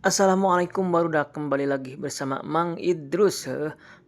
Assalamualaikum barudak kembali lagi bersama Mang Idrus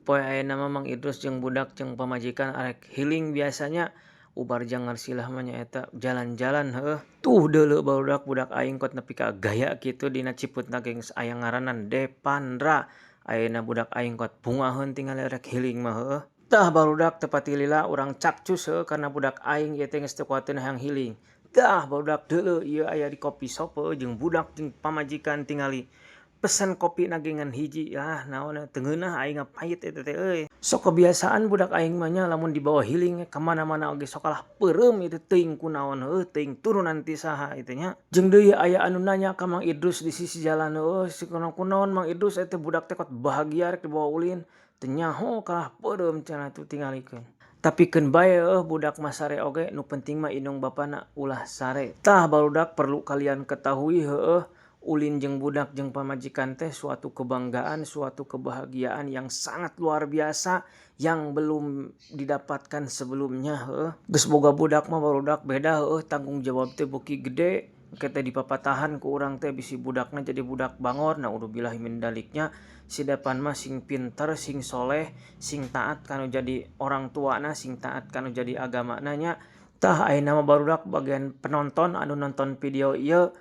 poe ayeuna mah Mang Idrus jeung budak jeung pamajikan arek healing biasanya ubar jangar silah mah nyaeta jalan-jalan tuh deuleu barudak budak aing kot nepi ka gaya kitu dina Ciputna geus aya ngaranan Depandra ayeuna budak aing kot bungaheun tingali arek healing mah tah barudak teu pati lila urang capcus karna budak aing ieu teh geus teu kuateun hayang healing. Dah barudak deuleu ieu aya di kopi shop jeung budak jeung pamajikan tingali pesen kopi nagengan hiji naon teu ngeunah aing pait eta teh euy. Sok kebiasaan budak aing mah nya lamun dibawa healing ka mana-mana oge sok kalah peureum itu teuing kunaon teuing turunan ti saha itu nya. Jeung deui aya anu nanya ka Mang Idrus di sisi jalan si kunaon Mang Idrus eta budak teh kot bahagia rek dibawa ulin teu nyaho kalah peureum cenah tu tingalikeun. Tapikeun bae budak mah sare oge nu penting mah indung bapana ulah sare. Tah barudak perlu kalian ketahui ulin jeung budak jeung pamajikan teh suatu kebanggaan, suatu kebahagiaan yang sangat luar biasa yang belum didapatkan sebelumnya Geus boga budak mah barudak beda tanggung jawab teh beuki gede. Kita dipapatahan ku urang teh bisi budakna jadi budak bangor naudzubillah min daliknya. Si Depan mah sing pinter, sing soleh, sing taat kanu jadi orang tuana, sing taat kanu jadi agamana nya. Tah ayeuna mah barudak bagian penonton anu nonton video ieu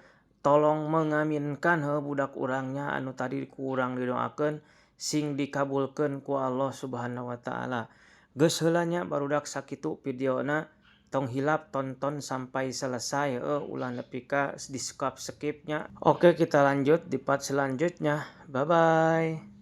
tolong mengaminkan budak urangnya anu tadi ku urang didoakeun sing dikabulkeun ku Allah Subhanahu wa taala. Geus heula nya barudak sakitu videona tong hilap tonton sampai selesai ulah nepi ka di skip nya. Oke kita lanjut di part selanjutnya. Bye bye.